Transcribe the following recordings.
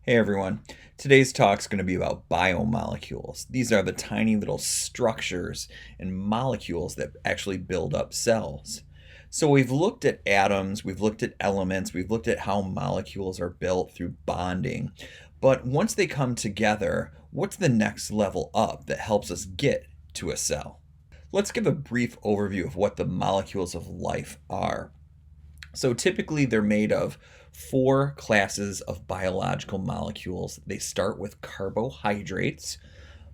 Hey everyone. Today's talk is going to be about biomolecules. These are the tiny little structures and molecules that actually build up cells. So we've looked at atoms, we've looked at elements, we've looked at how molecules are built through bonding. But once they come together, what's the next level up that helps us get to a cell? Let's give a brief overview of what the molecules of life are. So typically they're made of four classes of biological molecules. They start with carbohydrates.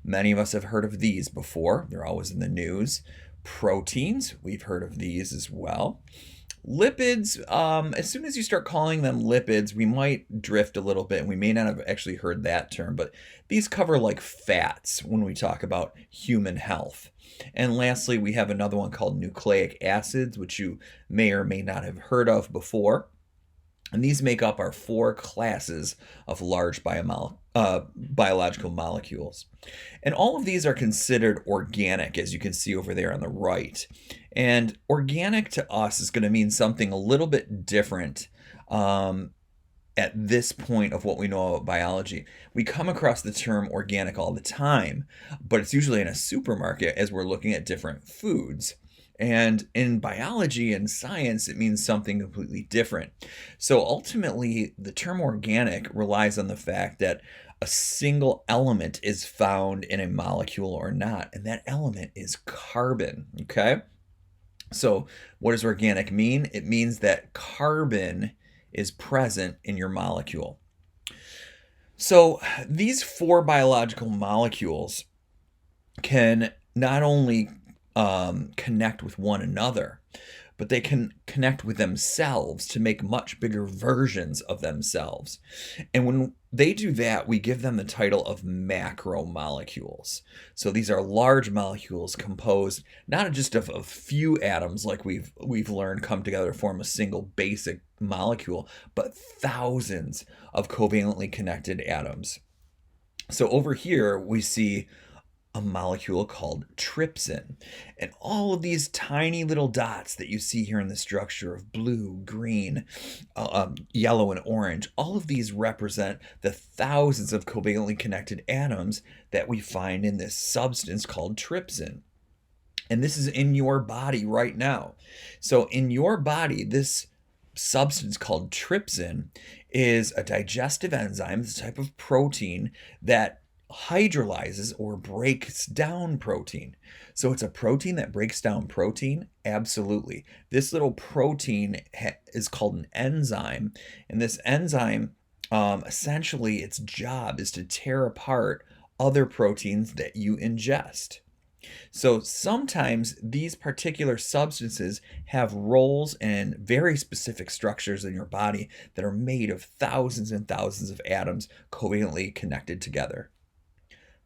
Many of us have heard of these before, they're always in the news. Proteins, we've heard of these as well. Lipids, as soon as you start calling them lipids, we might drift a little bit and we may not have actually heard that term, but these cover like fats when we talk about human health. And lastly, we have another one called nucleic acids, which you may or may not have heard of before. And these make up our four classes of large biological molecules. And all of these are considered organic, as you can see over there on the right. And organic to us is going to mean something a little bit different at this point of what we know about biology. We come across the term organic all the time, but it's usually in a supermarket as we're looking at different foods. And in biology and science, it means something completely different. So ultimately, the term organic relies on the fact that a single element is found in a molecule or not, and that element is carbon. Okay? So, what does organic mean? It means that carbon is present in your molecule. So, these four biological molecules can not only connect with one another, but they can connect with themselves to make much bigger versions of themselves. And when they do that, we give them the title of macromolecules. So these are large molecules composed not just of a few atoms like we've learned come together to form a single basic molecule, but thousands of covalently connected atoms. So over here we see a molecule called trypsin. And all of these tiny little dots that you see here in the structure of blue, green, yellow, and orange, all of these represent the thousands of covalently connected atoms that we find in this substance called trypsin. And this is in your body right now. So in your body, this substance called trypsin is a digestive enzyme, it's a type of protein that hydrolyzes or breaks down protein. So it's a protein that breaks down protein? Absolutely. This little protein is called an enzyme, and this enzyme, essentially, its job is to tear apart other proteins that you ingest. So sometimes these particular substances have roles and very specific structures in your body that are made of thousands and thousands of atoms covalently connected together.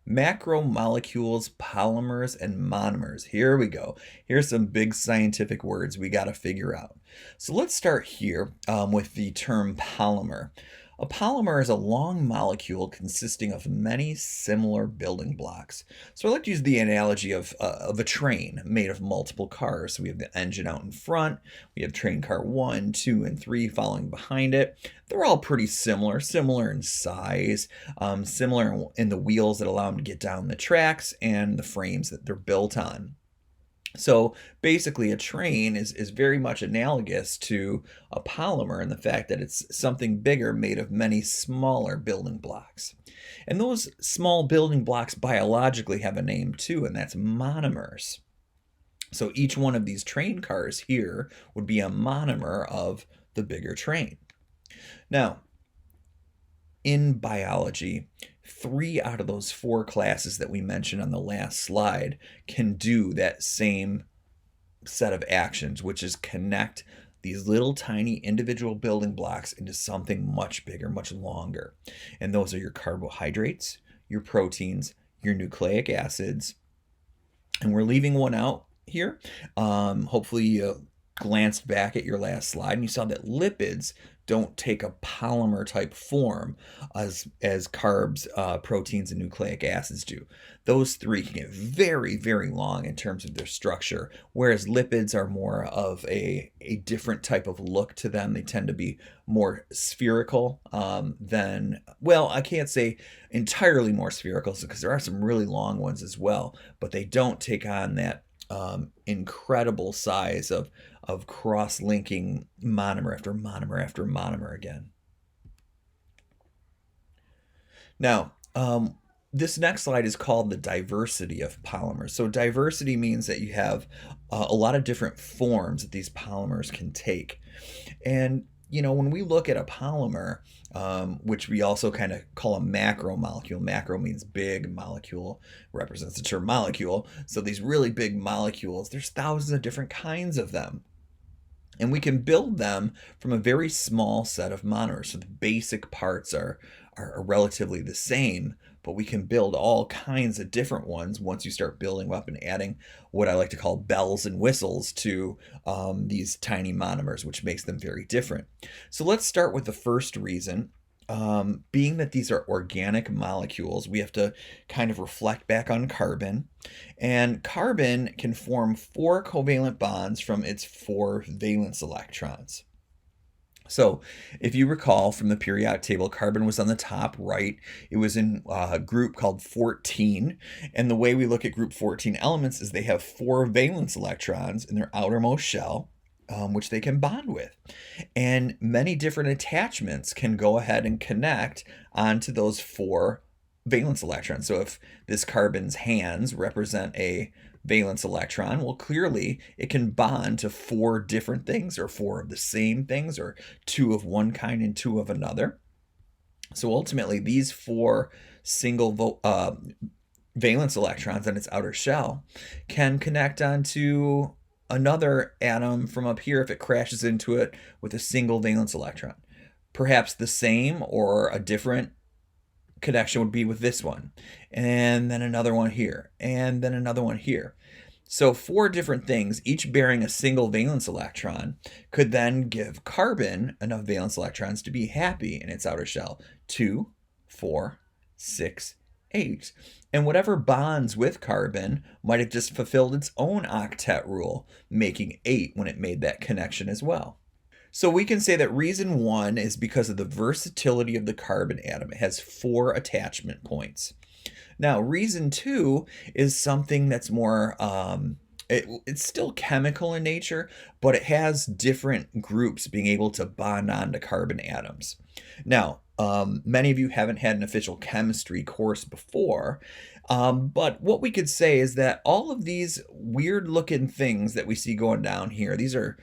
Macromolecules, polymers, and monomers. Here we go. Here's some big scientific words we got to figure out. So let's start here with the term polymer. A polymer is a long molecule consisting of many similar building blocks. So I like to use the analogy of a train made of multiple cars. So we have the engine out in front, we have train car 1, 2, and 3 following behind it. They're all pretty similar in size, similar in the wheels that allow them to get down the tracks and the frames that they're built on. So basically, a train is very much analogous to a polymer in the fact that it's something bigger made of many smaller building blocks. And those small building blocks biologically have a name too, and that's monomers. So each one of these train cars here would be a monomer of the bigger train. Now, in biology, 3 out of those 4 classes that we mentioned on the last slide can do that same set of actions, which is connect these little tiny individual building blocks into something much bigger, much longer. And those are your carbohydrates, your proteins, your nucleic acids. And we're leaving one out here. Hopefully glanced back at your last slide and you saw that lipids don't take a polymer type form as carbs, proteins, and nucleic acids do. Those three can get very, very long in terms of their structure, whereas lipids are more of a different type of look to them. They tend to be more spherical than, well, I can't say entirely more spherical because there are some really long ones as well, but they don't take on that incredible size of cross-linking monomer after monomer after monomer again. Now, this next slide is called the diversity of polymers. So diversity means that you have a lot of different forms that these polymers can take. And when we look at a polymer, which we also kind of call a macromolecule. Macro means big, molecule represents the term molecule. So these really big molecules, there's thousands of different kinds of them. And we can build them from a very small set of monomers. So the basic parts are relatively the same, but we can build all kinds of different ones once you start building up and adding what I like to call bells and whistles to these tiny monomers, which makes them very different. So let's start with the first reason. Being that these are organic molecules, we have to kind of reflect back on carbon. And carbon can form 4 covalent bonds from its 4 valence electrons. So if you recall from the periodic table, carbon was on the top right. It was in a group called 14. And the way we look at group 14 elements is they have 4 valence electrons in their outermost shell, which they can bond with. And many different attachments can go ahead and connect onto those 4 valence electrons. So if this carbon's hands represent a valence electron, well, clearly it can bond to 4 different things, or 4 of the same things, or 2 of one kind and 2 of another. So ultimately, these 4 single valence electrons on its outer shell can connect onto another atom from up here if it crashes into it with a single valence electron. Perhaps the same or a different connection would be with this one, and then another one here, and then another one here. So 4 different things, each bearing a single valence electron, could then give carbon enough valence electrons to be happy in its outer shell. 2, 4, 6, 8. And whatever bonds with carbon might have just fulfilled its own octet rule, making 8 when it made that connection as well. So we can say that reason 1 is because of the versatility of the carbon atom. It has 4 attachment points. Now, reason 2 is something that's more, it's still chemical in nature, but it has different groups being able to bond onto carbon atoms. Now, many of you haven't had an official chemistry course before, but what we could say is that all of these weird looking things that we see going down here, these are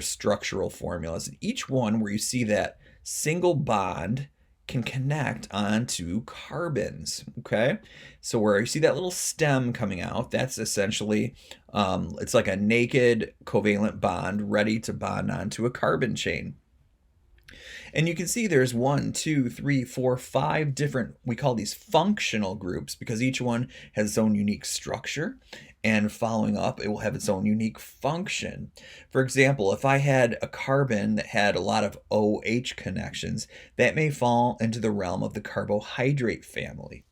structural formulas. Each one where you see that single bond can connect onto carbons, okay? So where you see that little stem coming out, that's essentially, it's like a naked covalent bond ready to bond onto a carbon chain. And you can see there's 1, 2, 3, 4, 5 different, we call these functional groups because each one has its own unique structure. And following up, it will have its own unique function. For example, if I had a carbon that had a lot of OH connections, that may fall into the realm of the carbohydrate family.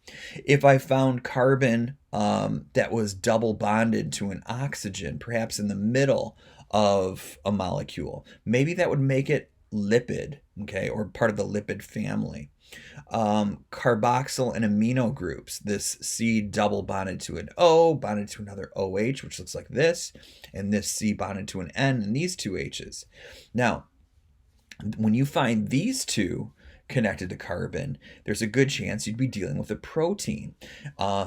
If I found carbon that was double bonded to an oxygen, perhaps in the middle of a molecule, maybe that would make it lipid, okay, or part of the lipid family. Carboxyl and amino groups, this C double bonded to an O, bonded to another OH, which looks like this, and this C bonded to an N, and these 2 H's. Now, when you find these 2 connected to carbon, there's a good chance you'd be dealing with a protein.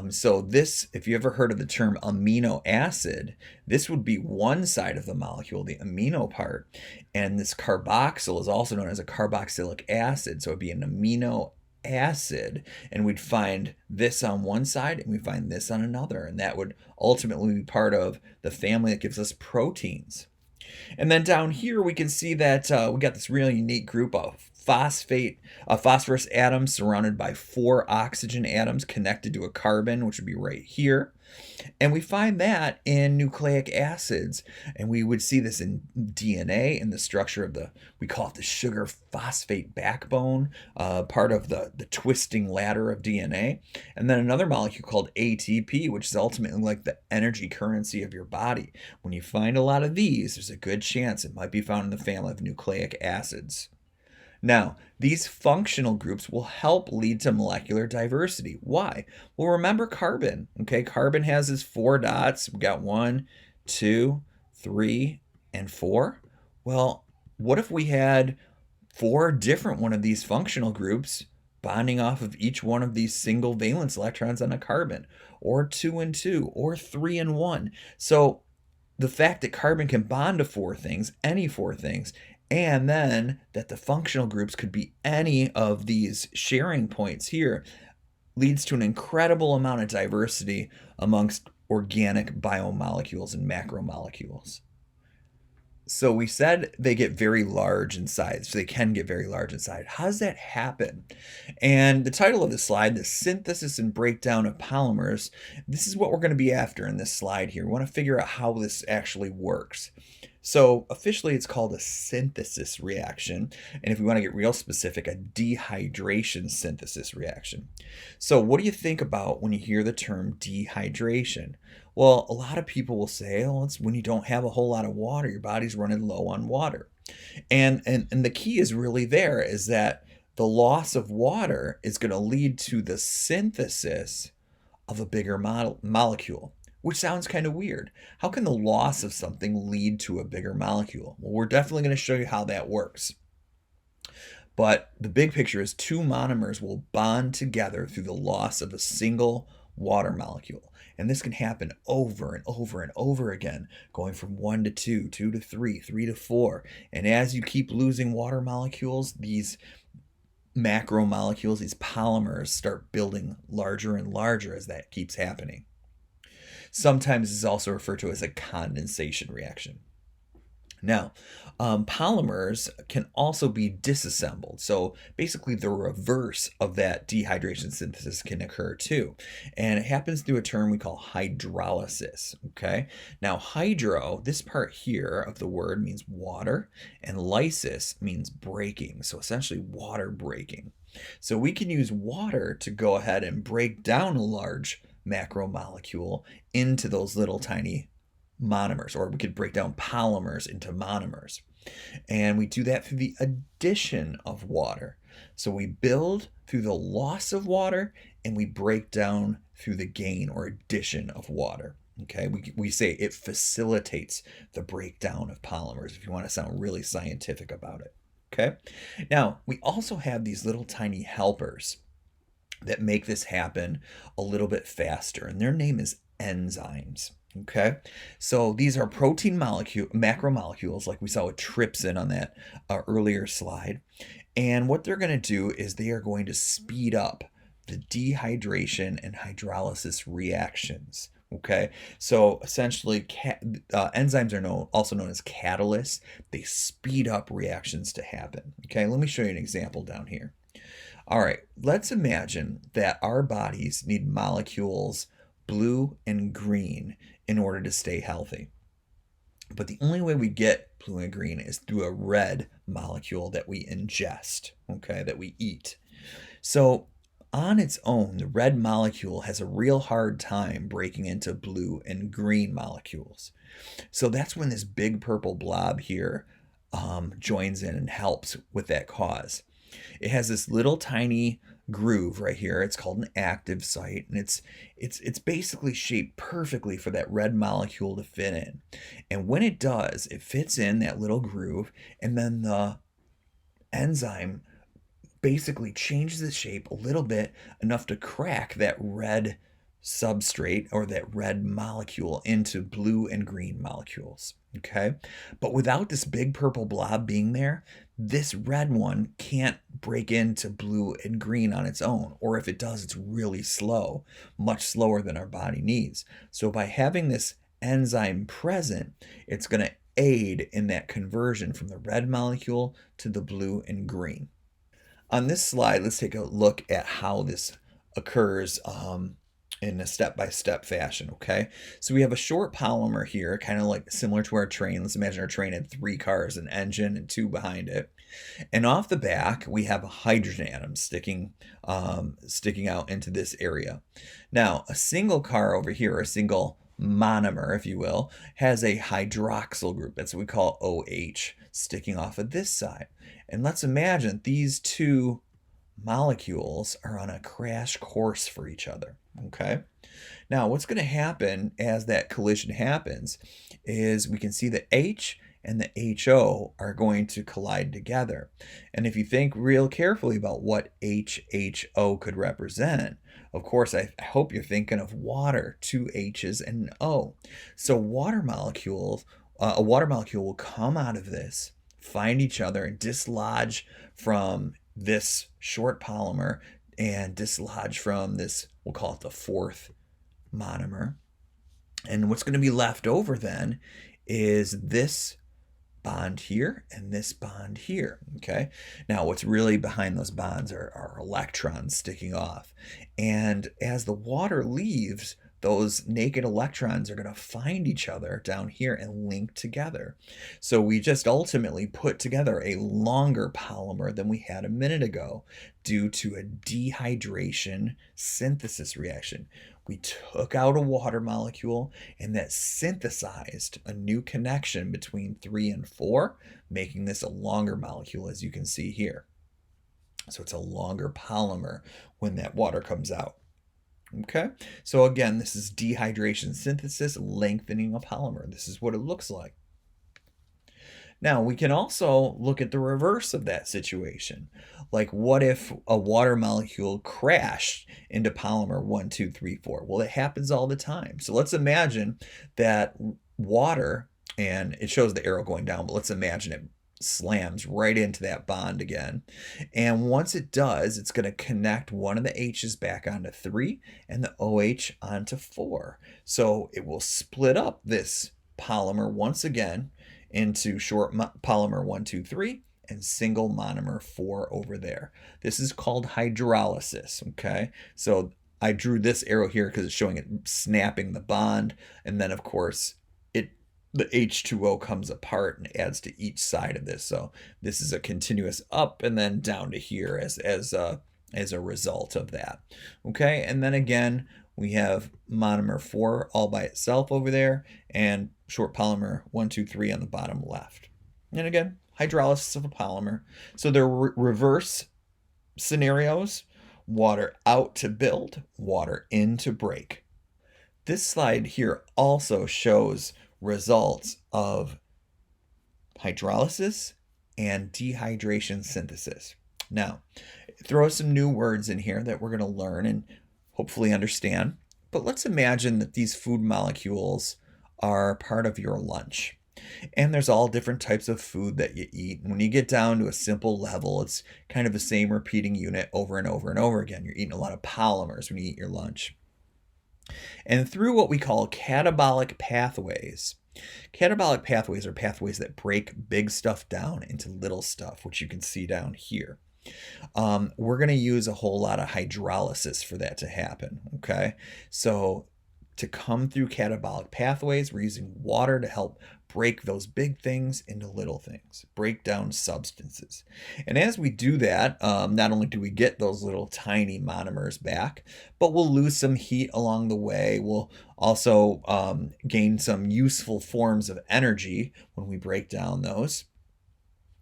So this, if you ever heard of the term amino acid, this would be one side of the molecule, the amino part. And this carboxyl is also known as a carboxylic acid. So it'd be an amino acid, and we'd find this on one side and we find this on another. And that would ultimately be part of the family that gives us proteins. And then down here we can see that we got this really unique group of phosphorus atoms surrounded by 4 oxygen atoms connected to a carbon, which would be right here. And we find that in nucleic acids. And we would see this in DNA, in the structure of we call it the sugar phosphate backbone, part of the twisting ladder of DNA. And then another molecule called ATP, which is ultimately like the energy currency of your body. When you find a lot of these, there's a good chance it might be found in the family of nucleic acids. Now, these functional groups will help lead to molecular diversity. Why? Well, remember carbon. Okay, carbon has its 4 dots. We got 1, 2, 3, and 4. Well, what if we had 4 different one of these functional groups bonding off of each one of these single valence electrons on a carbon, or 2 and 2, or 3 and 1? So the fact that carbon can bond to 4 things, any 4 things, and then that the functional groups could be any of these sharing points here leads to an incredible amount of diversity amongst organic biomolecules and macromolecules. So we said they get very large in size. So they can get very large in size. How does that happen? And the title of the slide, the synthesis and breakdown of polymers, this is what we're going to be after in this slide here. We want to figure out how this actually works. So officially it's called a synthesis reaction. And if we want to get real specific, a dehydration synthesis reaction. So what do you think about when you hear the term dehydration? Well, a lot of people will say, oh, it's when you don't have a whole lot of water, your body's running low on water. And the key is really there is that the loss of water is going to lead to the synthesis of a bigger molecule, which sounds kind of weird. How can the loss of something lead to a bigger molecule? Well, we're definitely going to show you how that works. But the big picture is 2 monomers will bond together through the loss of a single water molecule. And this can happen over and over and over again, going from 1 to 2, 2 to 3, 3 to 4. And as you keep losing water molecules, these macromolecules, these polymers, start building larger and larger as that keeps happening. Sometimes it's also referred to as a condensation reaction. Now, polymers can also be disassembled. So basically the reverse of that dehydration synthesis can occur too. And it happens through a term we call hydrolysis. Okay. Now hydro, this part here of the word means water, and lysis means breaking. So essentially water breaking. So we can use water to go ahead and break down a large macromolecule into those little tiny monomers, or we could break down polymers into monomers. And we do that through the addition of water. So we build through the loss of water, and we break down through the gain or addition of water. Okay, we say it facilitates the breakdown of polymers, if you want to sound really scientific about it. Okay, now we also have these little tiny helpers that make this happen a little bit faster, and their name is enzymes. Okay, so these are protein macromolecules, like we saw with trypsin on that earlier slide. And what they're going to do is they are going to speed up the dehydration and hydrolysis reactions. Okay, so essentially enzymes are also known as catalysts. They speed up reactions to happen. Okay, let me show you an example down here. All right, let's imagine that our bodies need molecules blue and green in order to stay healthy. But the only way we get blue and green is through a red molecule that we ingest, okay, that we eat. So on its own, the red molecule has a real hard time breaking into blue and green molecules. So that's when this big purple blob here joins in and helps with that cause. It has this little tiny groove right here. It's called an active site, and it's basically shaped perfectly for that red molecule to fit in. And when it does, it fits in that little groove, and then the enzyme basically changes the shape a little bit, enough to crack that red substrate or that red molecule into blue and green molecules. Okay, but without this big purple blob being there, this red one can't break into blue and green on its own, or if it does, it's really slow, much slower than our body needs. So by having this enzyme present, it's going to aid in that conversion from the red molecule to the blue and green. On this slide, let's take a look at how this occurs in a step-by-step fashion, okay? So we have a short polymer here, kind of like similar to our train. Let's imagine our train had 3 cars, an engine and 2 behind it. And off the back, we have hydrogen atoms sticking out into this area. Now, a single car over here, or a single monomer, if you will, has a hydroxyl group. That's what we call OH, sticking off of this side. And let's imagine these two molecules are on a crash course for each other. Okay. Now, what's going to happen as that collision happens is we can see the H and the HO are going to collide together. And if you think real carefully about what HHO could represent, of course, I hope you're thinking of water, 2 H's and an O. So a water molecule will come out of this, find each other, and dislodge from this short polymer and dislodge from this, we'll call it the 4th monomer. And what's going to be left over then is this bond here and this bond here, okay? Now, what's really behind those bonds are electrons sticking off. And as the water leaves, those naked electrons are going to find each other down here and link together. So we just ultimately put together a longer polymer than we had a minute ago due to a dehydration synthesis reaction. We took out a water molecule and that synthesized a new connection between 3 and 4, making this a longer molecule, as you can see here. So it's a longer polymer when that water comes out. Okay, so again, this is dehydration synthesis, lengthening a polymer. This is what it looks like. Now, we can also look at the reverse of that situation. Like, what if a water molecule crashed into polymer 1, 2, 3, 4? Well, it happens all the time. So let's imagine that water, and it shows the arrow going down, but let's imagine it slams right into that bond again. And once it does, it's going to connect one of the H's back onto 3 and the OH onto 4. So it will split up this polymer once again into short polymer 1, 2, 3 and single monomer 4 over there. This is called hydrolysis, okay? So I drew this arrow here because it's showing it snapping the bond, and then of course the H2O comes apart and adds to each side of this. So this is a continuous up and then down to here as a result of that. Okay, and then again, we have monomer 4 all by itself over there and short polymer 1, 2, 3 on the bottom left. And again, hydrolysis of a polymer. So they're reverse scenarios: water out to build, water in to break. This slide here also shows results of hydrolysis and dehydration synthesis. Now, throw some new words in here that we're going to learn and hopefully understand. But let's imagine that these food molecules are part of your lunch. And there's all different types of food that you eat. And when you get down to a simple level, it's kind of the same repeating unit over and over and over again. You're eating a lot of polymers when you eat your lunch. And through what we call catabolic pathways are pathways that break big stuff down into little stuff, which you can see down here. We're going to use a whole lot of hydrolysis for that to happen, okay? So to come through catabolic pathways, we're using water to help break those big things into little things, break down substances. And as we do that, not only do we get those little tiny monomers back, but we'll lose some heat along the way. We'll also gain some useful forms of energy when we break down those.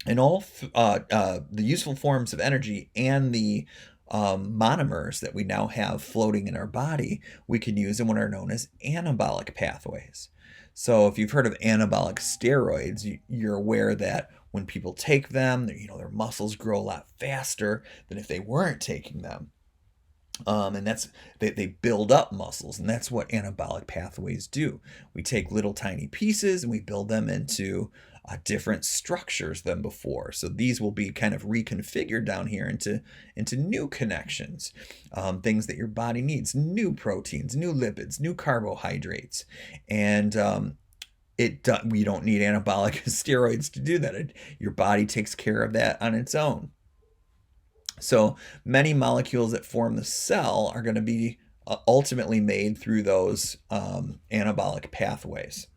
And all the useful forms of energy and the monomers that we now have floating in our body, we can use in what are known as anabolic pathways. So if you've heard of anabolic steroids, you're aware that when people take them, their muscles grow a lot faster than if they weren't taking them. And that's they build up muscles, and that's what anabolic pathways do. We take little tiny pieces and we build them into different structures than before. So these will be kind of reconfigured down here into new connections, things that your body needs, new proteins, new lipids, new carbohydrates, and we don't need anabolic steroids to do that. Your body takes care of that on its own. So many molecules that form the cell are going to be ultimately made through those anabolic pathways.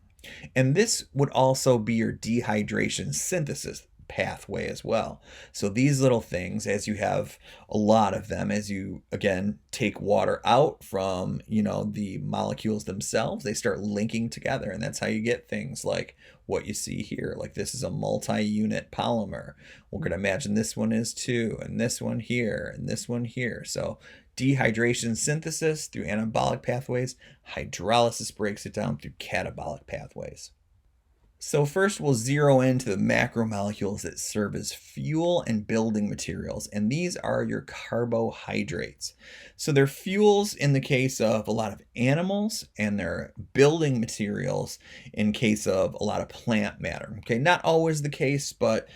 And this would also be your dehydration synthesis pathway as well. So these little things, as you have a lot of them, as you again take water out from, the molecules themselves, they start linking together, and that's how you get things like what you see here. Like this is a multi-unit polymer. We're going to imagine this one is too, and this one here, and this one here. So dehydration synthesis through anabolic pathways, hydrolysis breaks it down through catabolic pathways. So first we'll zero into the macromolecules that serve as fuel and building materials, and these are your carbohydrates. So they're fuels in the case of a lot of animals, and they're building materials in case of a lot of plant matter. Okay, not always the case, but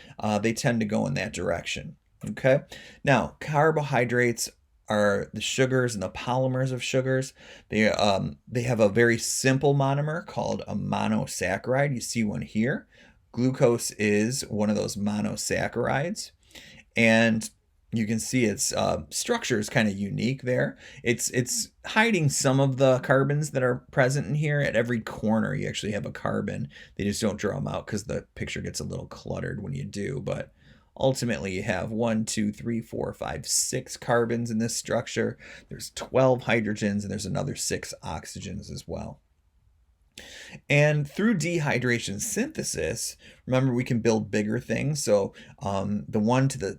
they tend to go in that direction. Okay, now carbohydrates are the sugars and the polymers of sugars. They have a very simple monomer called a monosaccharide. You see one here. Glucose is one of those monosaccharides, and you can see its structure is kind of unique there. It's hiding some of the carbons that are present in here. At every corner, you actually have a carbon. They just don't draw them out because the picture gets a little cluttered when you do, but ultimately, you have 1, 2, 3, 4, 5, 6 carbons in this structure. There's 12 hydrogens, and there's another 6 oxygens as well. And through dehydration synthesis, remember, we can build bigger things. So the one to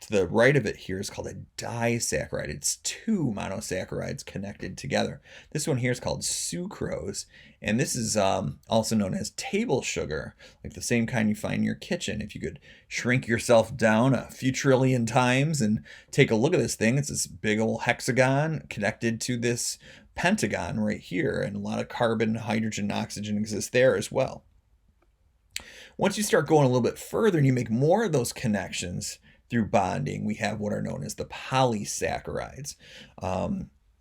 the right of it here is called a disaccharide. It's 2 monosaccharides connected together. This one here is called sucrose, and this is also known as table sugar, like the same kind you find in your kitchen. If you could shrink yourself down a few trillion times and take a look at this thing, it's this big old hexagon connected to this pentagon right here, and a lot of carbon, hydrogen, oxygen exists there as well. Once you start going a little bit further and you make more of those connections through bonding, we have what are known as the polysaccharides.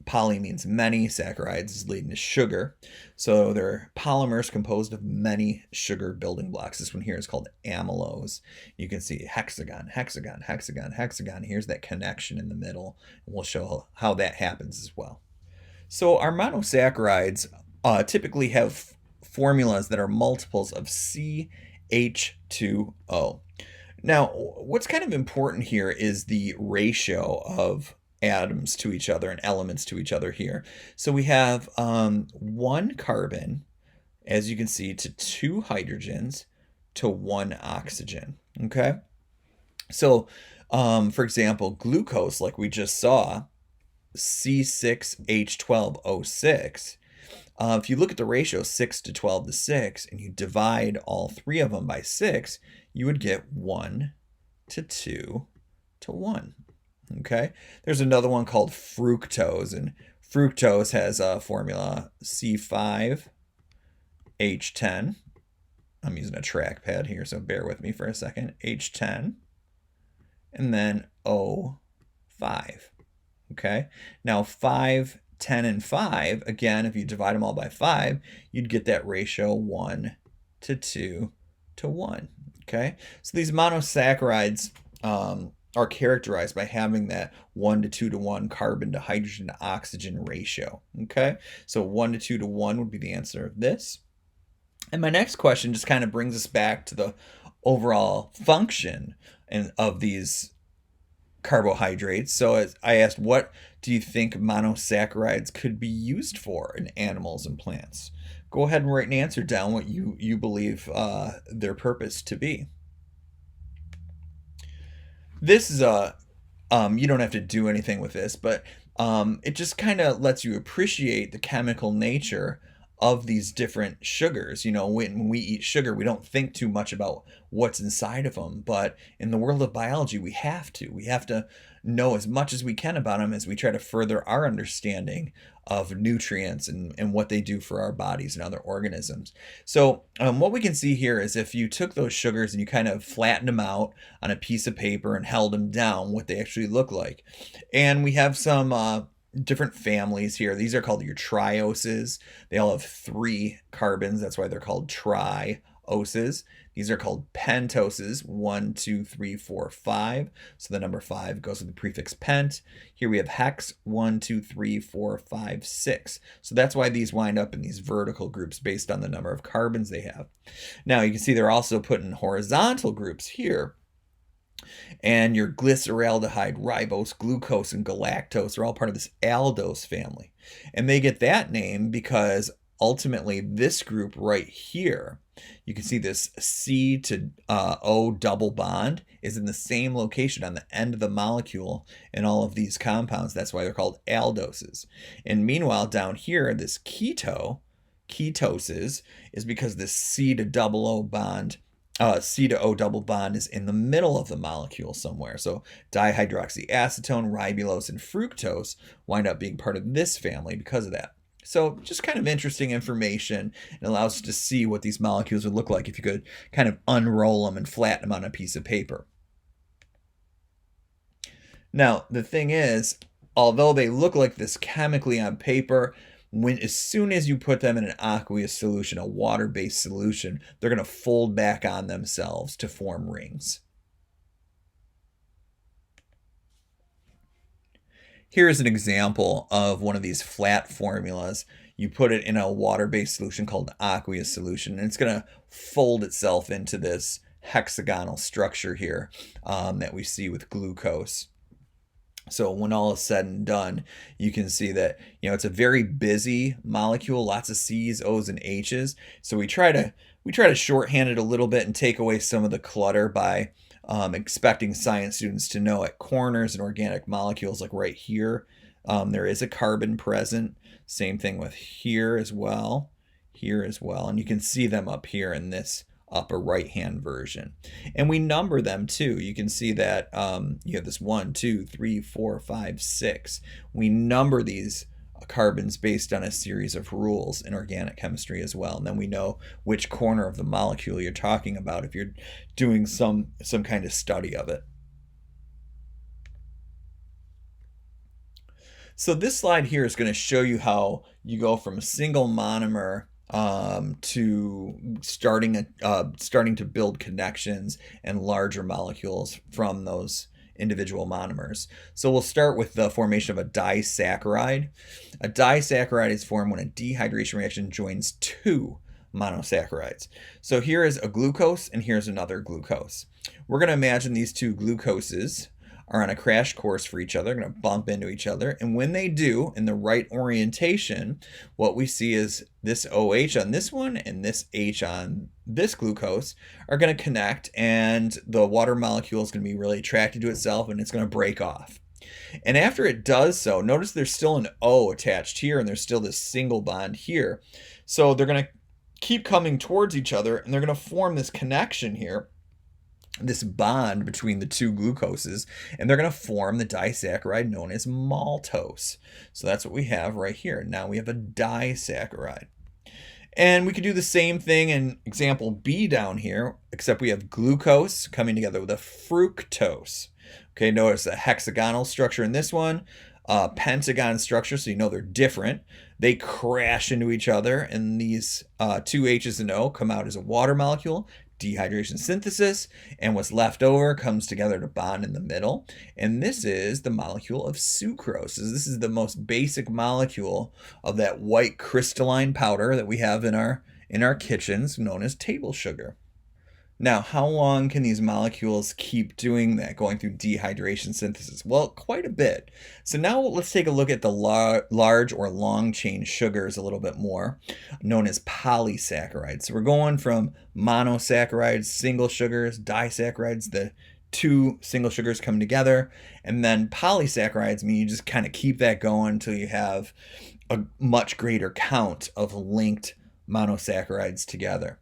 Poly means many, saccharides is leading to sugar. So they're polymers composed of many sugar building blocks. This one here is called amylose. You can see hexagon, hexagon, hexagon, hexagon. Here's that connection in the middle, and we'll show how that happens as well. So our monosaccharides typically have formulas that are multiples of CH2O. Now, what's kind of important here is the ratio of atoms to each other and elements to each other here. So we have 1 carbon, as you can see, to 2 hydrogens to 1 oxygen. Okay? So, for example, glucose, like we just saw, C6H12O6, if you look at the ratio 6 to 12 to 6, and you divide all 3 of them by 6, you would get 1 to 2 to 1. Okay? There's another one called fructose, and fructose has a formula C5H10. I'm using a trackpad here, so bear with me for a second. H10, and then O5. Okay? Now 5, 10, and 5, again, if you divide them all by 5, you'd get that ratio 1 to 2 to 1. Okay? So these monosaccharides are characterized by having that 1 to 2 to 1 carbon to hydrogen to oxygen ratio. Okay? So 1 to 2 to 1 would be the answer of this. And my next question just kind of brings us back to the overall function of these carbohydrates. So as I asked, what do you think monosaccharides could be used for in animals and plants? Go ahead and write an answer down what you believe their purpose to be. This is you don't have to do anything with this, but it just kind of lets you appreciate the chemical nature of these different sugars. When we eat sugar, we don't think too much about what's inside of them, but in the world of biology, we have to know as much as we can about them as we try to further our understanding of nutrients and what they do for our bodies and other organisms. So what we can see here is if you took those sugars and you kind of flattened them out on a piece of paper and held them down, what they actually look like. And we have some different families here. These are called your trioses. They all have 3 carbons. That's why they're called trioses. oses. These are called pentoses, 1, 2, 3, 4, 5. So the number 5 goes with the prefix pent. Here we have hex, 1, 2, 3, 4, 5, 6. So that's why these wind up in these vertical groups based on the number of carbons they have. Now you can see they're also put in horizontal groups here. And your glyceraldehyde, ribose, glucose, and galactose are all part of this aldose family. And they get that name because ultimately this group right here, you can see this C to O double bond is in the same location on the end of the molecule in all of these compounds. That's why they're called aldoses. And meanwhile, down here, this ketoses, is because this C to double O bond, C to O double bond is in the middle of the molecule somewhere. So dihydroxyacetone, ribulose, and fructose wind up being part of this family because of that. So just kind of interesting information, and allows us to see what these molecules would look like if you could kind of unroll them and flatten them on a piece of paper. Now, the thing is, although they look like this chemically on paper, as soon as you put them in an aqueous solution, a water-based solution, they're going to fold back on themselves to form rings. Here's an example of one of these flat formulas. You put it in a water-based solution called an aqueous solution, and it's going to fold itself into this hexagonal structure here that we see with glucose. So when all is said and done, you can see that, it's a very busy molecule, lots of C's, O's, and H's. So we try to shorthand it a little bit and take away some of the clutter by expecting science students to know at corners in organic molecules, like right here, there is a carbon present. Same thing with here as well, and you can see them up here in this upper right hand version, and we number them too. You can see that you have this 1, 2, 3, 4, 5, 6. We number these carbons based on a series of rules in organic chemistry as well, and then we know which corner of the molecule you're talking about if you're doing some kind of study of it. So this slide here is going to show you how you go from a single monomer to starting to build connections and larger molecules from those individual monomers. So we'll start with the formation of a disaccharide. A disaccharide is formed when a dehydration reaction joins two monosaccharides. So here is a glucose and here's another glucose. We're going to imagine these two glucoses are on a crash course for each other. They're going to bump into each other. And when they do, in the right orientation, what we see is this OH on this one and this H on this glucose are going to connect, and the water molecule is going to be really attracted to itself, and it's going to break off. And after it does so, notice there's still an O attached here, and there's still this single bond here. So they're going to keep coming towards each other, and they're going to form this connection here, this bond between the two glucoses, and they're going to form the disaccharide known as maltose. So that's what we have right here. Now we have a disaccharide. And we could do the same thing in example B down here, except we have glucose coming together with a fructose. Okay, notice a hexagonal structure in this one, a pentagon structure, so you know they're different. They crash into each other, and these two H's and O come out as a water molecule, dehydration synthesis, and what's left over comes together to bond in the middle. And this is the molecule of sucrose. This is the most basic molecule of that white crystalline powder that we have in our kitchens, known as table sugar. Now, how long can these molecules keep doing that, going through dehydration synthesis? Well, quite a bit. So now let's take a look at the large or long chain sugars a little bit more, known as polysaccharides. So we're going from monosaccharides, single sugars, disaccharides, the two single sugars come together, and then polysaccharides mean you just kind of keep that going until you have a much greater count of linked monosaccharides together.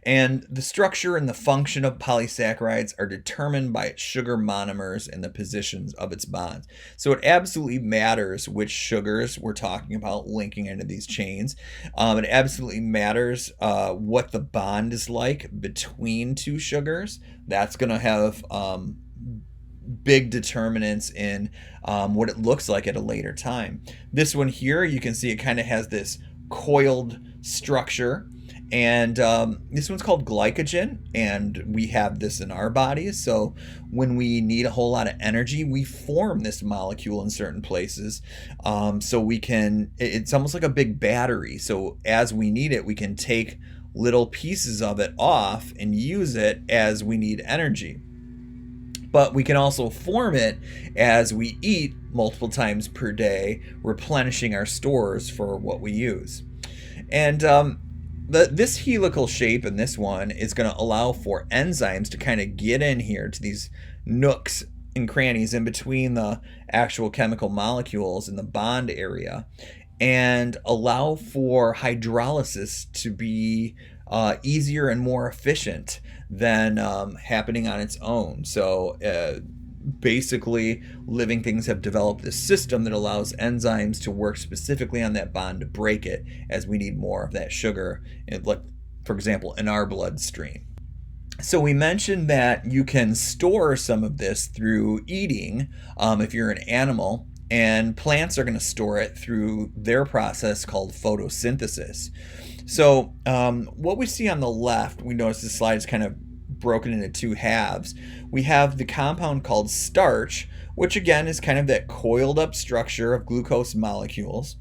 And the structure and the function of polysaccharides are determined by its sugar monomers and the positions of its bonds. So it absolutely matters which sugars we're talking about linking into these chains. It absolutely matters what the bond is like between two sugars. That's going to have big determinants in what it looks like at a later time. This one here, you can see it kind of has this coiled structure, And this one's called glycogen, and we have this in our bodies. So when we need a whole lot of energy, we form this molecule in certain places. So we can, it's almost like a big battery. So as we need it, we can take little pieces of it off and use it as we need energy. But we can also form it as we eat multiple times per day, replenishing our stores for what we use. And this helical shape in this one is going to allow for enzymes to kind of get in here to these nooks and crannies in between the actual chemical molecules in the bond area, and allow for hydrolysis to be easier and more efficient than happening on its own. So basically, living things have developed this system that allows enzymes to work specifically on that bond to break it as we need more of that sugar, like, for example, in our bloodstream. So we mentioned that you can store some of this through eating if you're an animal, and plants are going to store it through their process called photosynthesis. So what we see on the left, we notice the slide is kind of broken into two halves. We have the compound called starch, which again is kind of that coiled up structure of glucose molecules.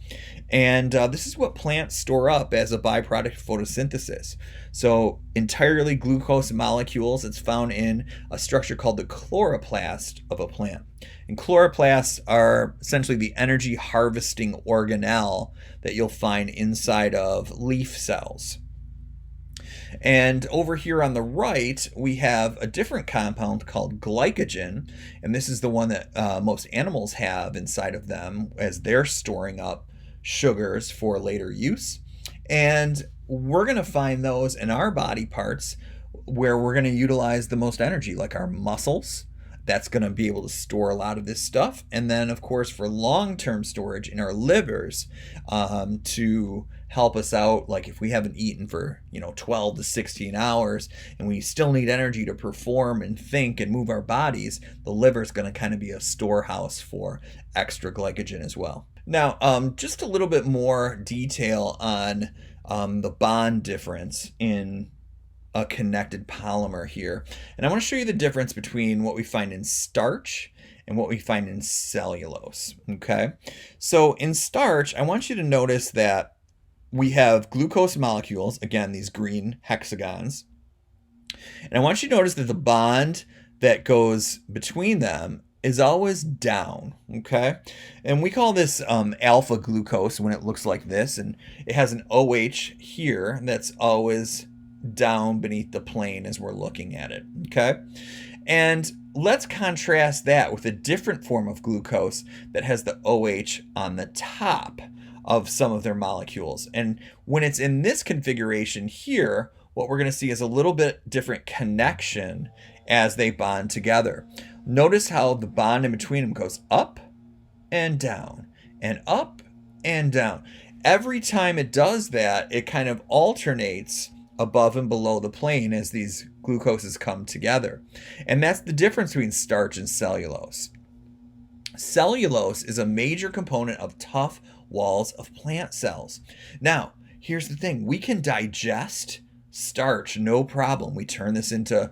And this is what plants store up as a byproduct of photosynthesis. So entirely glucose molecules, it's found in a structure called the chloroplast of a plant. And chloroplasts are essentially the energy harvesting organelle that you'll find inside of leaf cells. And over here on the right, we have a different compound called glycogen, and this is the one that most animals have inside of them as they're storing up sugars for later use. And we're going to find those in our body parts where we're going to utilize the most energy, like our muscles. That's going to be able to store a lot of this stuff. And then, of course, for long-term storage in our livers to help us out, like if we haven't eaten for 12 to 16 hours and we still need energy to perform and think and move our bodies, the liver is going to kind of be a storehouse for extra glycogen as well. Now, just a little bit more detail on the bond difference in a connected polymer here. And I want to show you the difference between what we find in starch and what we find in cellulose. Okay, so in starch, I want you to notice that we have glucose molecules, again, these green hexagons. And I want you to notice that the bond that goes between them is always down, okay? And we call this alpha glucose when it looks like this, and it has an OH here that's always down beneath the plane as we're looking at it, okay? And let's contrast that with a different form of glucose that has the OH on the top of some of their molecules. And when it's in this configuration here, what we're going to see is a little bit different connection as they bond together. Notice how the bond in between them goes up and down and up and down. Every time it does that, it kind of alternates above and below the plane as these glucoses come together. And that's the difference between starch and cellulose. Cellulose is a major component of tough walls of plant cells. Now, here's the thing. We can digest starch, no problem. We turn this into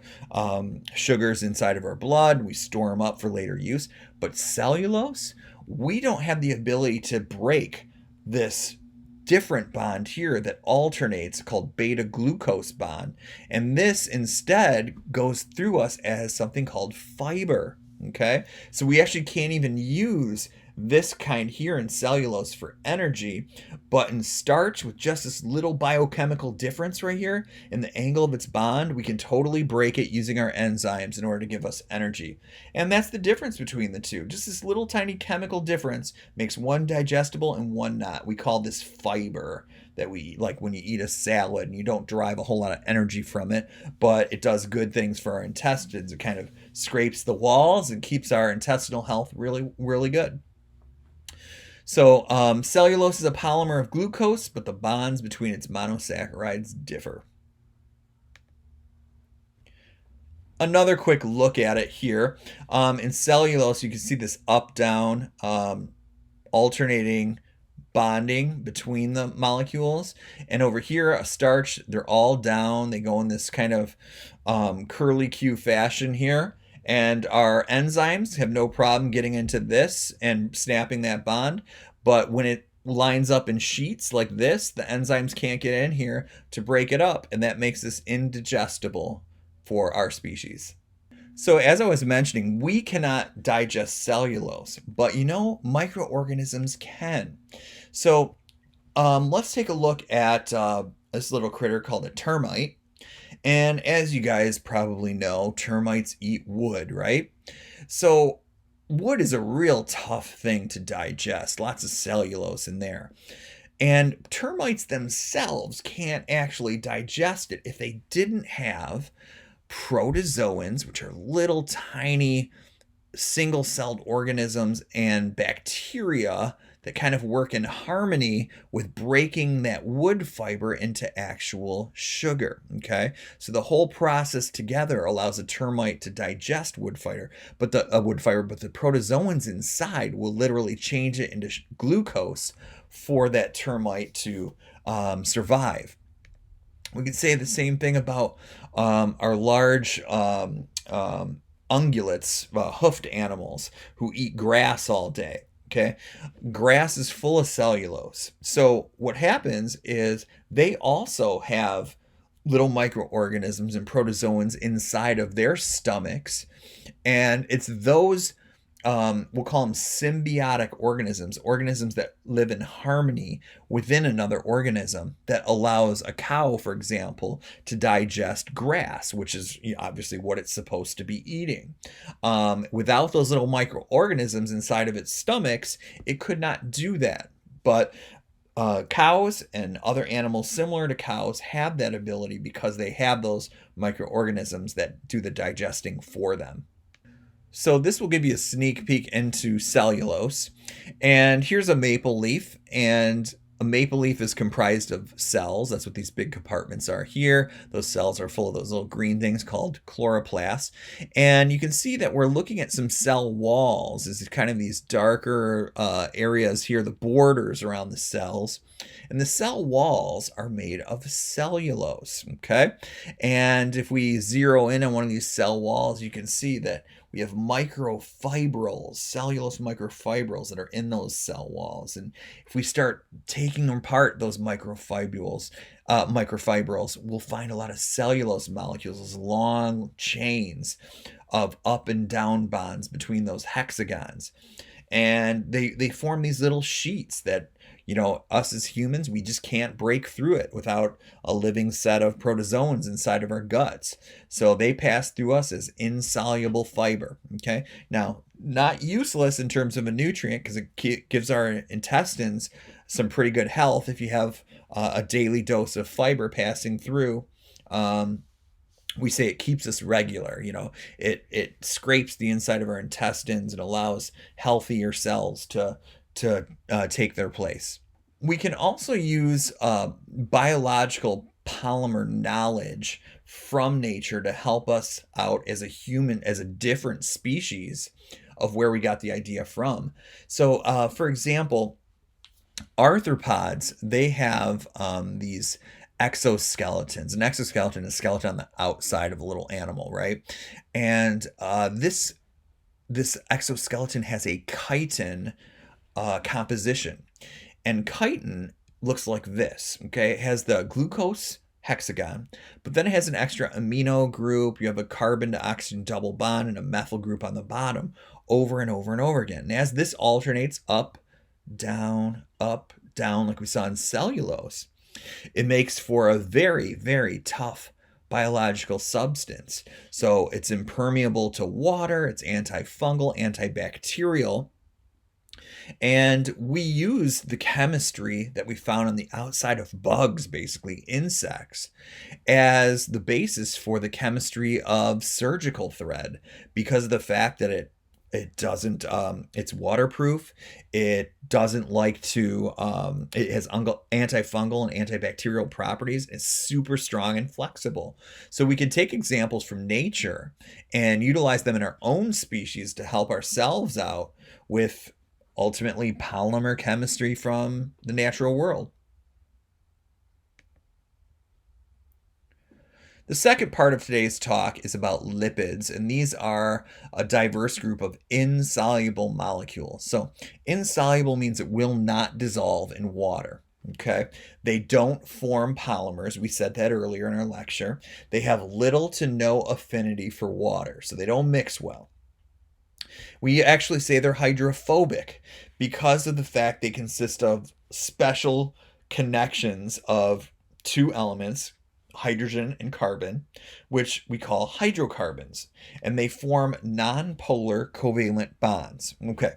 sugars inside of our blood. We store them up for later use. But cellulose, we don't have the ability to break this different bond here that alternates called beta glucose bond. And this instead goes through us as something called fiber. Okay, so we actually can't even use this kind here in cellulose for energy, but in starch, with just this little biochemical difference right here in the angle of its bond, we can totally break it using our enzymes in order to give us energy. And that's the difference between the two. Just this little tiny chemical difference makes one digestible and one not. We call this fiber that we eat, like when you eat a salad and you don't derive a whole lot of energy from it, but it does good things for our intestines. It kind of scrapes the walls and keeps our intestinal health really, really good. So cellulose is a polymer of glucose, but the bonds between its monosaccharides differ. Another quick look at it here. In cellulose, you can see this up-down alternating bonding between the molecules. And over here, a starch, they're all down. They go in this kind of curly Q fashion here. And our enzymes have no problem getting into this and snapping that bond. But when it lines up in sheets like this, the enzymes can't get in here to break it up. And that makes this indigestible for our species. So as I was mentioning, we cannot digest cellulose, but microorganisms can. So let's take a look at this little critter called a termite. And as you guys probably know, termites eat wood, right? So wood is a real tough thing to digest, lots of cellulose in there. And termites themselves can't actually digest it if they didn't have protozoans, which are little tiny single-celled organisms, and bacteria that kind of work in harmony with breaking that wood fiber into actual sugar. Okay, so the whole process together allows a termite to digest wood fiber, but the protozoans inside will literally change it into glucose for that termite to survive. We could say the same thing about our large ungulates, hoofed animals who eat grass all day. Okay, grass is full of cellulose. So what happens is they also have little microorganisms and protozoans inside of their stomachs, and it's those we'll call them symbiotic organisms that live in harmony within another organism, that allows a cow, for example, to digest grass, which is obviously what it's supposed to be eating. Without those little microorganisms inside of its stomachs, it could not do that. But cows and other animals similar to cows have that ability because they have those microorganisms that do the digesting for them. So this will give you a sneak peek into cellulose. And here's a maple leaf, and a maple leaf is comprised of cells. That's what these big compartments are here. Those cells are full of those little green things called chloroplasts. And you can see that we're looking at some cell walls. This is kind of these darker areas here, the borders around the cells. And the cell walls are made of cellulose, okay? And if we zero in on one of these cell walls, you can see that we have microfibrils, cellulose microfibrils that are in those cell walls. And if we start taking apart those microfibrils, we'll find a lot of cellulose molecules, those long chains of up and down bonds between those hexagons. And they form these little sheets that, us as humans, we just can't break through it without a living set of protozoans inside of our guts. So they pass through us as insoluble fiber. Okay. Now, not useless in terms of a nutrient, because it gives our intestines some pretty good health if you have a daily dose of fiber passing through. We say it keeps us regular. It scrapes the inside of our intestines and allows healthier cells to take their place. We can also use biological polymer knowledge from nature to help us out as a human, as a different species of where we got the idea from. So, for example, arthropods, they have these exoskeletons. An exoskeleton is a skeleton on the outside of a little animal, right? And this exoskeleton has a chitin composition. And chitin looks like this, okay? It has the glucose hexagon, but then it has an extra amino group. You have a carbon to oxygen double bond and a methyl group on the bottom over and over and over again. And as this alternates up, down, like we saw in cellulose, it makes for a very, very tough biological substance. So it's impermeable to water, it's antifungal, antibacterial. And we use the chemistry that we found on the outside of bugs, basically insects, as the basis for the chemistry of surgical thread, because of the fact that it doesn't it's waterproof, it doesn't like to it has antifungal and antibacterial properties. It's super strong and flexible. So we can take examples from nature and utilize them in our own species to help ourselves out with ultimately polymer chemistry from the natural world. The second part of today's talk is about lipids, and these are a diverse group of insoluble molecules. So, insoluble means it will not dissolve in water. Okay, they don't form polymers. We said that earlier in our lecture. They have little to no affinity for water, so they don't mix well. We actually say they're hydrophobic because of the fact they consist of special connections of two elements, hydrogen and carbon, which we call hydrocarbons, and they form nonpolar covalent bonds. Okay,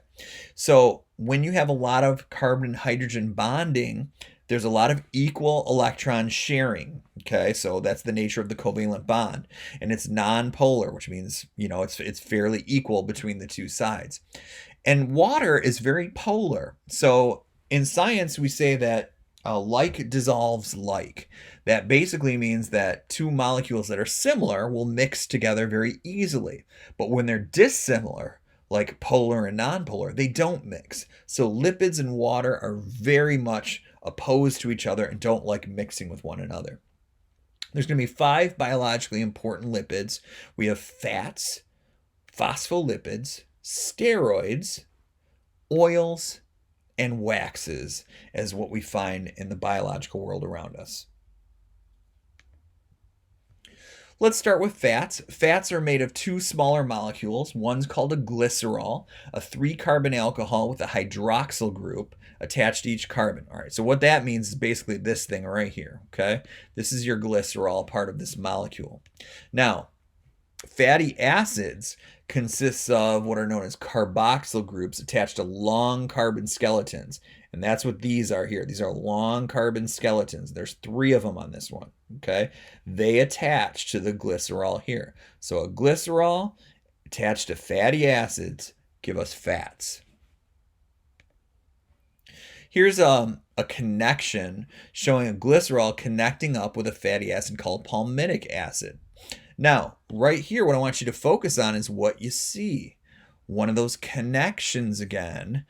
so when you have a lot of carbon hydrogen bonding, there's a lot of equal electron sharing. Okay, so that's the nature of the covalent bond, and it's nonpolar, which means it's fairly equal between the two sides. And water is very polar. So in science, we say that like dissolves like. That basically means that two molecules that are similar will mix together very easily. But when they're dissimilar, like polar and nonpolar, they don't mix. So lipids and water are very much opposed to each other and don't like mixing with one another. There's going to be 5 biologically important lipids. We have fats, phospholipids, steroids, oils, and waxes as what we find in the biological world around us. Let's start with fats. Fats are made of 2 smaller molecules. One's called a glycerol, a 3-carbon alcohol with a hydroxyl group attached to each carbon. All right, so what that means is basically this thing right here, okay? This is your glycerol, part of this molecule. Now, fatty acids consists of what are known as carboxyl groups attached to long carbon skeletons. And that's what these are here. These are long carbon skeletons. There's 3 of them on this one, okay? They attach to the glycerol here. So a glycerol attached to fatty acids give us fats. Here's a connection showing a glycerol connecting up with a fatty acid called palmitic acid. Now, right here, what I want you to focus on is what you see. One of those connections again,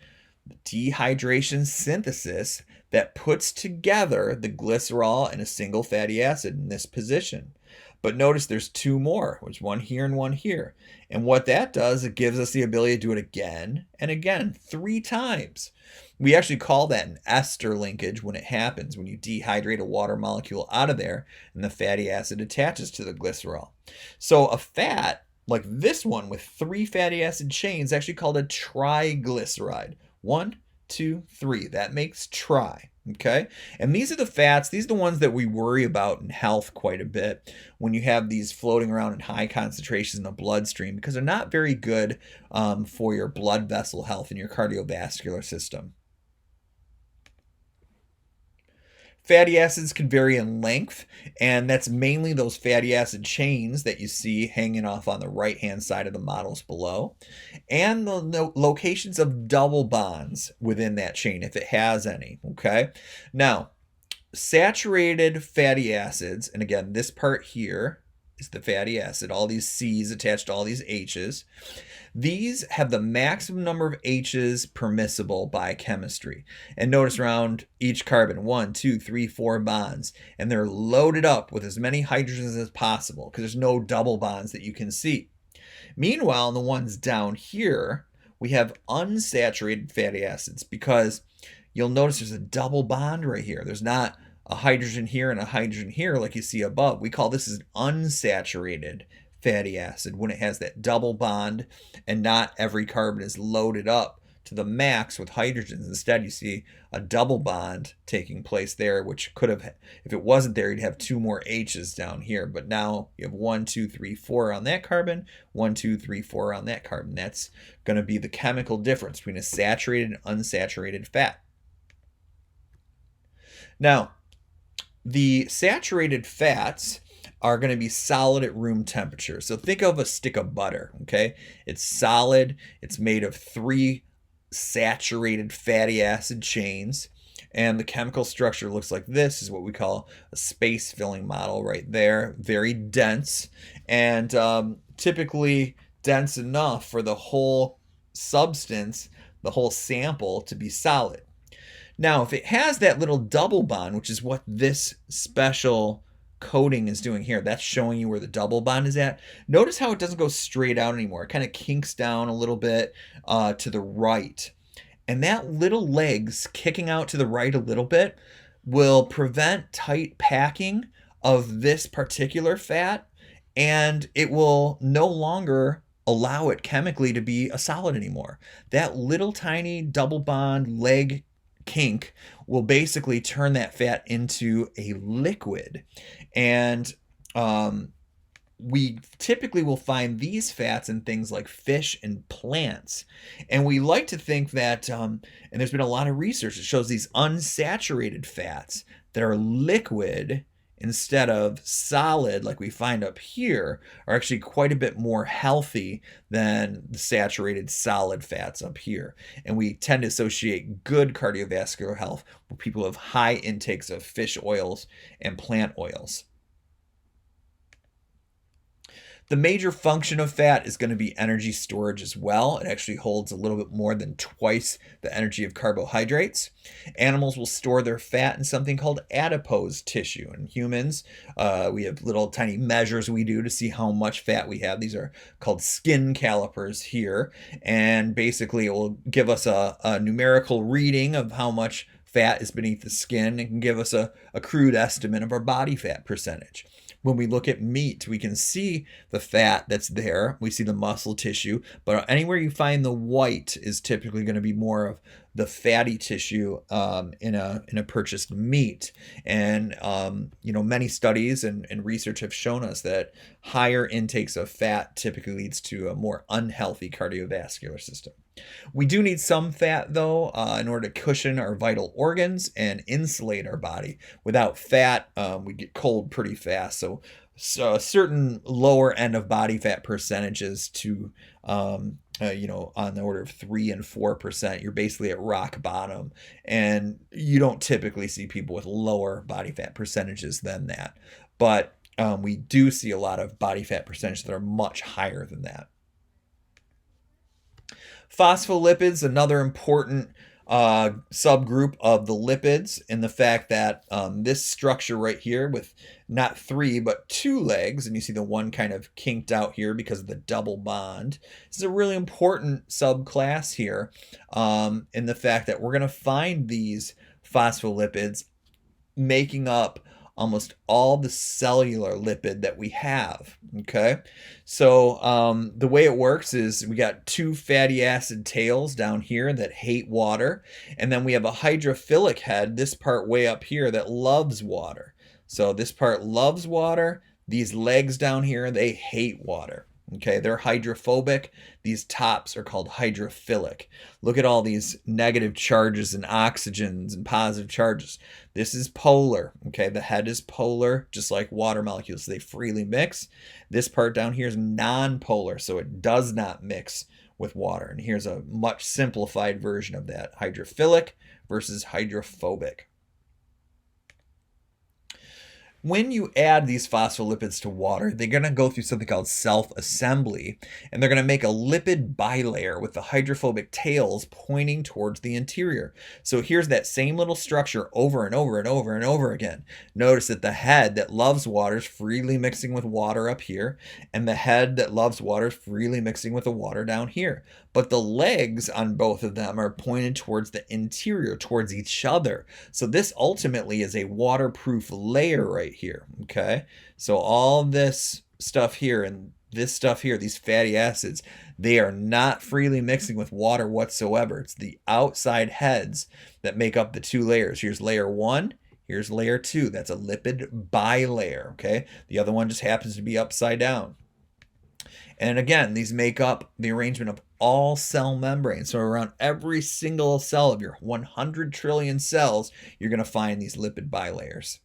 dehydration synthesis that puts together the glycerol and a single fatty acid in this position. But notice there's 2 more, which one here and one here. And what that does, it gives us the ability to do it again and again, 3 times. We actually call that an ester linkage when it happens, when you dehydrate a water molecule out of there and the fatty acid attaches to the glycerol. So a fat, like this one with 3 fatty acid chains, is actually called a triglyceride. 1, 2, 3. That makes tri. Okay. And these are the fats. These are the ones that we worry about in health quite a bit when you have these floating around in high concentrations in the bloodstream, because they're not very good for your blood vessel health and your cardiovascular system. Fatty acids can vary in length, and that's mainly those fatty acid chains that you see hanging off on the right-hand side of the models below, and the locations of double bonds within that chain, if it has any, okay? Now, saturated fatty acids, and again, this part here is the fatty acid, all these C's attached to all these H's. These have the maximum number of H's permissible by chemistry. And notice around each carbon, 1, 2, 3, 4 bonds. And they're loaded up with as many hydrogens as possible because there's no double bonds that you can see. Meanwhile, in the ones down here, we have unsaturated fatty acids because you'll notice there's a double bond right here. There's not a hydrogen here and a hydrogen here like you see above. We call this an unsaturated fatty acid when it has that double bond and not every carbon is loaded up to the max with hydrogens. Instead, you see a double bond taking place there, which could have, if it wasn't there, you'd have 2 more H's down here. But now you have 1, 2, 3, 4 on that carbon, 1, 2, 3, 4 on that carbon. That's going to be the chemical difference between a saturated and unsaturated fat. Now, the saturated fats are going to be solid at room temperature. So think of a stick of butter, okay? It's solid. It's made of 3 saturated fatty acid chains. And the chemical structure looks like this, is what we call a space filling model right there. Very dense and typically dense enough for the whole substance the whole sample to be solid. Now, if it has that little double bond, which is what this special coating is doing here, that's showing you where the double bond is at. Notice how it doesn't go straight out anymore. It kind of kinks down a little bit to the right. And that little legs kicking out to the right a little bit will prevent tight packing of this particular fat, and it will no longer allow it chemically to be a solid anymore. That little tiny double bond leg kink will basically turn that fat into a liquid. And we typically will find these fats in things like fish and plants. And we like to think that, and there's been a lot of research that shows these unsaturated fats that are liquid instead of solid like we find up here are actually quite a bit more healthy than the saturated solid fats up here. And we tend to associate good cardiovascular health with people who have high intakes of fish oils and plant oils. The major function of fat is going to be energy storage as well. It actually holds a little bit more than twice the energy of carbohydrates. Animals will store their fat in something called adipose tissue. In humans, we have little tiny measures we do to see how much fat we have. These are called skin calipers here. And basically, it will give us a numerical reading of how much fat is beneath the skin and can give us a crude estimate of our body fat percentage. When we look at meat, we can see the fat that's there. We see the muscle tissue, but anywhere you find the white is typically going to be more of the fatty tissue in a purchased meat. And many studies and research have shown us that higher intakes of fat typically leads to a more unhealthy cardiovascular system. We do need some fat, though, in order to cushion our vital organs and insulate our body. Without fat, we get cold pretty fast. So a certain lower end of body fat percentages to, on the order of 3 and 4%, you're basically at rock bottom. And you don't typically see people with lower body fat percentages than that. But we do see a lot of body fat percentages that are much higher than that. Phospholipids, another important subgroup of the lipids, in the fact that this structure right here with not 3 but 2 legs, and you see the one kind of kinked out here because of the double bond. This is a really important subclass here in the fact that we're going to find these phospholipids making up almost all the cellular lipid that we have, okay? So the way it works is we got 2 fatty acid tails down here that hate water, and then we have a hydrophilic head, this part way up here, that loves water. So this part loves water. These legs down here, they hate water. Okay, they're hydrophobic. These tops are called hydrophilic. Look at all these negative charges and oxygens and positive charges. This is polar. Okay, the head is polar, just like water molecules. They freely mix. This part down here is non-polar, so it does not mix with water. And here's a much simplified version of that. Hydrophilic versus hydrophobic. When you add these phospholipids to water, they're going to go through something called self-assembly, and they're going to make a lipid bilayer with the hydrophobic tails pointing towards the interior. So here's that same little structure over and over and over and over again. Notice that the head that loves water is freely mixing with water up here, and the head that loves water is freely mixing with the water down here. But the legs on both of them are pointed towards the interior, towards each other. So this ultimately is a waterproof layer right here, okay? So all this stuff here and this stuff here, these fatty acids, they are not freely mixing with water whatsoever. It's the outside heads that make up the 2 layers. Here's layer 1. Here's layer 2. That's a lipid bilayer, okay? The other one just happens to be upside down. And again, these make up the arrangement of all cell membranes. So around every single cell of your 100 trillion cells, you're going to find these lipid bilayers.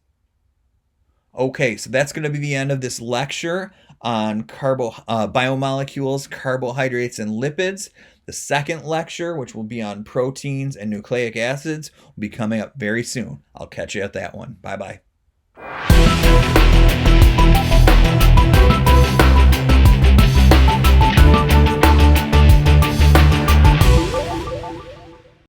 Okay, so that's going to be the end of this lecture on biomolecules, carbohydrates, and lipids. The second lecture, which will be on proteins and nucleic acids, will be coming up very soon. I'll catch you at that one. Bye-bye.